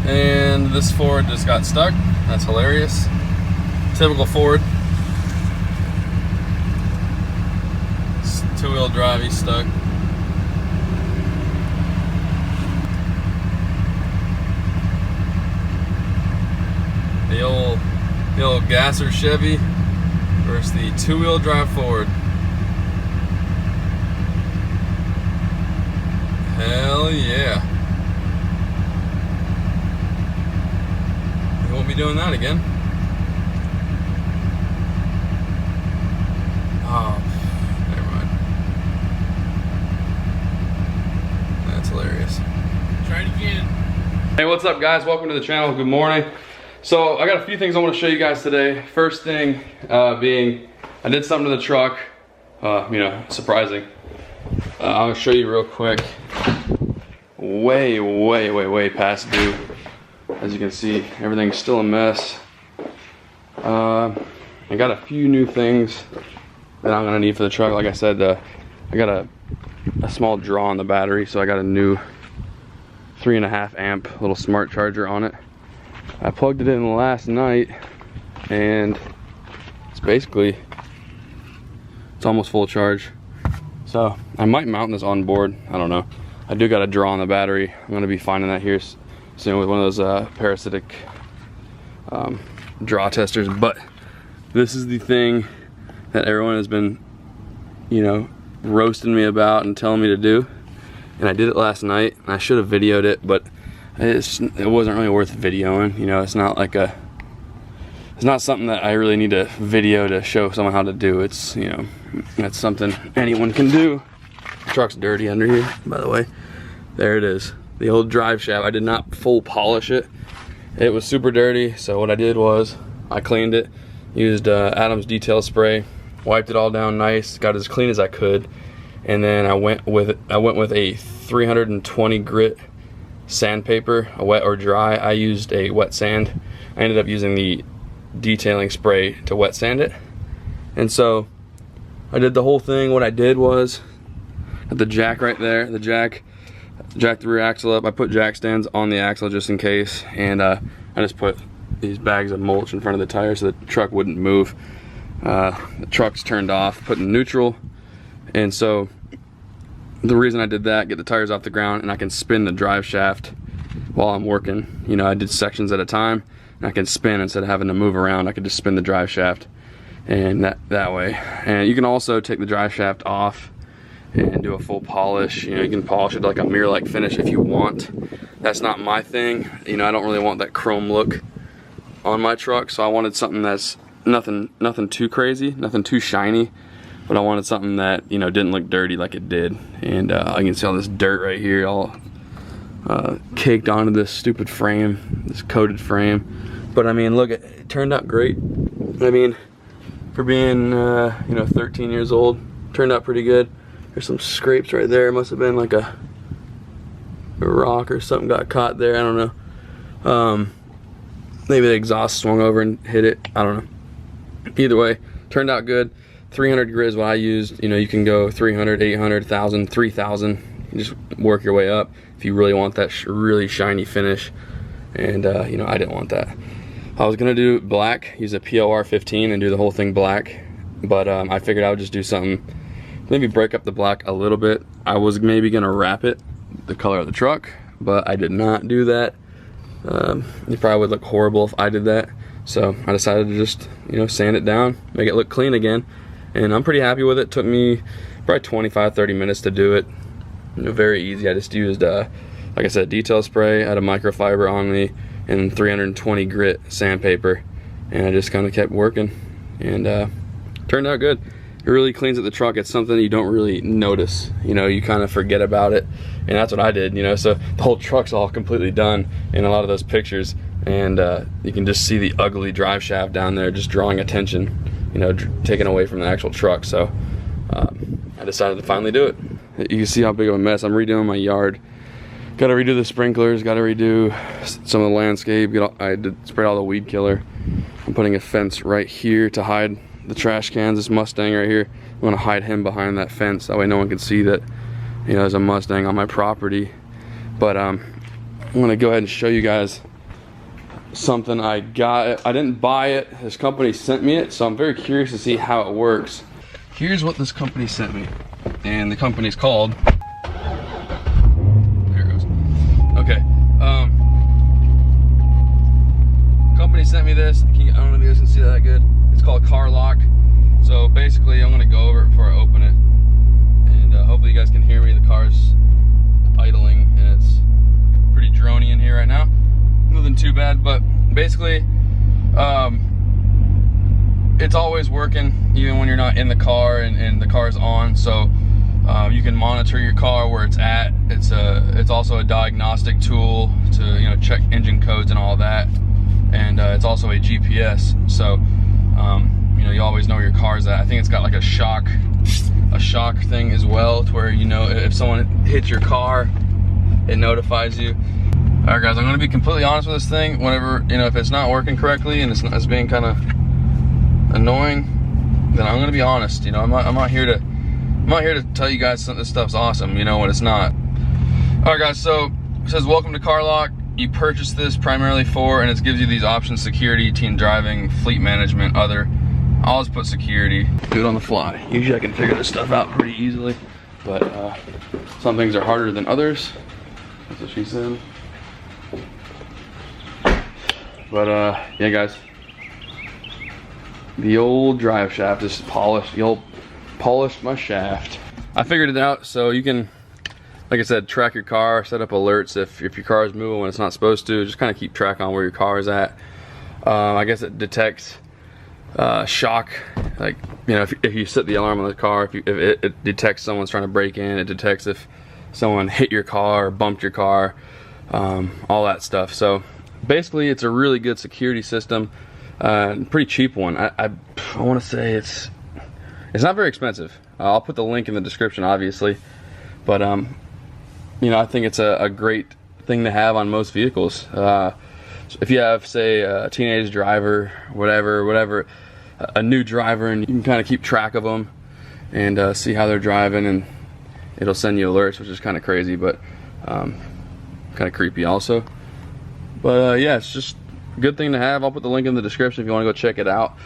And this Ford just got stuck. That's hilarious. Typical Ford. It's two-wheel drive, he's stuck. The old gasser Chevy versus the two-wheel drive Ford. Hell yeah. We won't be doing that again. Oh, never mind. That's hilarious. Try it again. Hey, what's up guys? Welcome to the channel. Good morning. So I got a few things I want to show you guys today. First thing being, I did something to the truck, surprising. I'm gonna show you real quick. Way past due. As you can see, everything's still a mess. I got a few new things that I'm gonna need for the truck. Like I said, I got a small draw on the battery, so I got a new 3.5 amp little smart charger on it. I plugged it in last night and it's almost full charge. So I might mount this on board, I don't know. I do got a draw on the battery. I'm gonna be finding that here soon with one of those parasitic draw testers. But this is the thing that everyone has been, roasting me about and telling me to do. And I did it last night, and I should have videoed it, but it wasn't really worth videoing. It's not something that I really need to video to show someone how to do. It's, that's something anyone can do. The truck's dirty under here, by the way. There it is. The old drive shaft. I did not full polish it. It was super dirty, so what I did was I cleaned it, used Adam's detail spray, wiped it all down nice, got it as clean as I could, and then I went with a 320 grit sandpaper, a wet or dry. I used a wet sand. I ended up using the detailing spray to wet sand it. And so I did the whole thing. What I did was at the jack right there, jack the rear axle up. I put jack stands on the axle just in case, and I just put these bags of mulch in front of the tire so the truck wouldn't move. The truck's turned off, put in neutral, and so the reason I did that, get the tires off the ground, and I can spin the drive shaft while I'm working. I did sections at a time, and I can spin instead of having to move around. I could just spin the drive shaft, and that way. And you can also take the drive shaft off and do a full polish. You can polish it like a mirror-like finish if you want. That's not my thing. I don't really want that chrome look on my truck, so I wanted something that's nothing too crazy, nothing too shiny. But I wanted something that, didn't look dirty like it did. And I can see all this dirt right here all caked onto this stupid frame, this coated frame. But I mean, look, it turned out great. I mean, for being, 13 years old, turned out pretty good. There's some scrapes right there. It must have been like a rock or something got caught there, I don't know. Maybe the exhaust swung over and hit it, I don't know. Either way, turned out good. 300 grit is what I used. You can go 300, 800, 1000, 3000. You just work your way up if you really want that really shiny finish. And I didn't want that. I was gonna do black, use a POR 15 and do the whole thing black, but I figured I would just do something, maybe break up the black a little bit. I was maybe gonna wrap it the color of the truck, but I did not do that. It probably would look horrible if I did that. So I decided to just, sand it down, make it look clean again. And I'm pretty happy with it. Took me probably 25-30 minutes to do it. Very easy. I just used, like I said, detail spray. I had a microfiber on me and 320 grit sandpaper, and I just kind of kept working, and turned out good. It really cleans up the truck. It's something you don't really notice. You kind of forget about it, and that's what I did. So the whole truck's all completely done in a lot of those pictures, and you can just see the ugly drive shaft down there, just drawing attention. Taken away from the actual truck. So I decided to finally do it. You can see how big of a mess. I'm redoing my yard. Got to redo the sprinklers, got to redo some of the landscape. I did spray all the weed killer. I'm putting a fence right here to hide the trash cans. This Mustang right here, I'm gonna hide him behind that fence. That way no one can see that, there's a Mustang on my property. But I'm gonna go ahead and show you guys something I got. I didn't buy it. This company sent me it, so I'm very curious to see how it works. Here's what this company sent me, and the company's called. There it goes. Okay. Company sent me this. I don't know if you guys can see that good. It's called CARLOCK. So basically, I'm gonna go over it before I open it, and hopefully you guys can hear me. The car's idling, and it's pretty droney in here right now. Nothing too bad, but basically, it's always working, even when you're not in the car and the car's on. So you can monitor your car where it's at. It's also a diagnostic tool to check engine codes and all that, and it's also a GPS. So you always know where your car's at. I think it's got like a shock thing as well, to where if someone hits your car, it notifies you. All right, guys, I'm gonna be completely honest with this thing. Whenever if it's not working correctly and it's being kind of annoying, then I'm gonna be honest. I'm not here to tell you guys this stuff's awesome. When it's not. All right, guys. So it says, "Welcome to CARLOCK. You purchased this primarily for," and it gives you these options: security, teen driving, fleet management, other. I'll just put security. Do it on the fly. Usually I can figure this stuff out pretty easily, but some things are harder than others. That's what she said. But yeah, guys, the old drive shaft is polished. The old polished my shaft. I figured it out, so you can, like I said, track your car, set up alerts if your car is moving when it's not supposed to. Just kind of keep track on where your car is at. I guess it detects shock, like if you set the alarm on the car, if it detects someone's trying to break in, it detects if someone hit your car or bumped your car, all that stuff. So basically, it's a really good security system, pretty cheap one. I want to say it's not very expensive. I'll put the link in the description, obviously, but I think it's a great thing to have on most vehicles. If you have, say, a teenage driver, whatever, a new driver, and you can kind of keep track of them and see how they're driving, and it'll send you alerts, which is kind of crazy, but kind of creepy also. But yeah, it's just a good thing to have. I'll put the link in the description if you want to go check it out.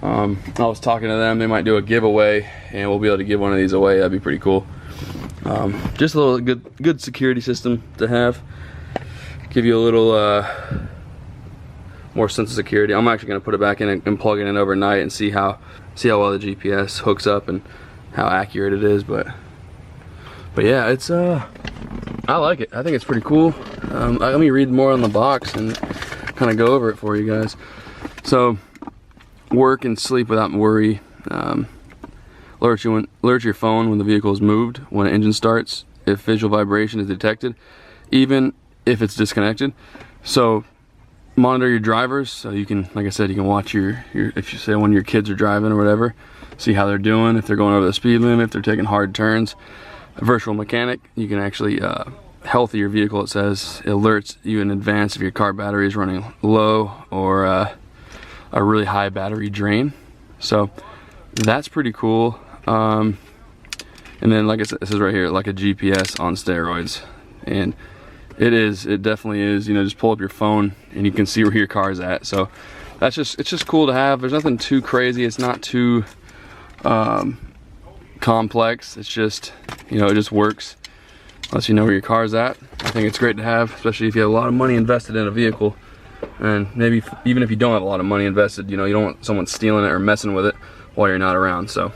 I was talking to them. They might do a giveaway, and we'll be able to give one of these away. That'd be pretty cool. Just a little good security system to have. Give you a little more sense of security. I'm actually going to put it back in and plug it in overnight and see how well the GPS hooks up and how accurate it is. But yeah, it's I like it. I think it's pretty cool. Let me read more on the box and kind of go over it for you guys. So, work and sleep without worry. Alert your phone when the vehicle is moved, when an engine starts, if visual vibration is detected, even if it's disconnected. So monitor your drivers, so you can, like I said, you can watch your if you say when your kids are driving or whatever, see how they're doing, if they're going over the speed limit, if they're taking hard turns. A virtual mechanic, you can actually health your vehicle. It says it alerts you in advance if your car battery is running low or a really high battery drain. So that's pretty cool. And then, like I said, it says right here, like a GPS on steroids, and it definitely is. Just pull up your phone and you can see where your car's at. So it's just cool to have. There's nothing too crazy. It's not too complex. It's just, it just works. Lets you know where your car's at. I think it's great to have, especially if you have a lot of money invested in a vehicle, and maybe even if you don't have a lot of money invested, you don't want someone stealing it or messing with it while you're not around. So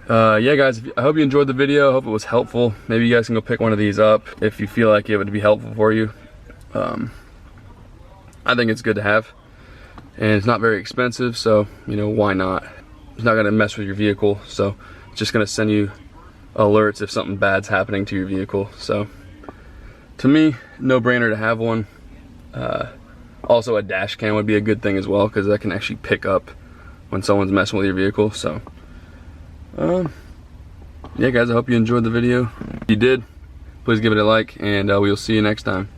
yeah, guys, I hope you enjoyed the video. I hope it was helpful. Maybe you guys can go pick one of these up if you feel like it would be helpful for you. I think it's good to have, and it's not very expensive, so why not? It's not going to mess with your vehicle, so it's just going to send you alerts if something bad's happening to your vehicle. So to me, no brainer to have one. Also, a dash cam would be a good thing as well, because that can actually pick up when someone's messing with your vehicle. So yeah, guys, I hope you enjoyed the video. If you did, please give it a like, and we'll see you next time.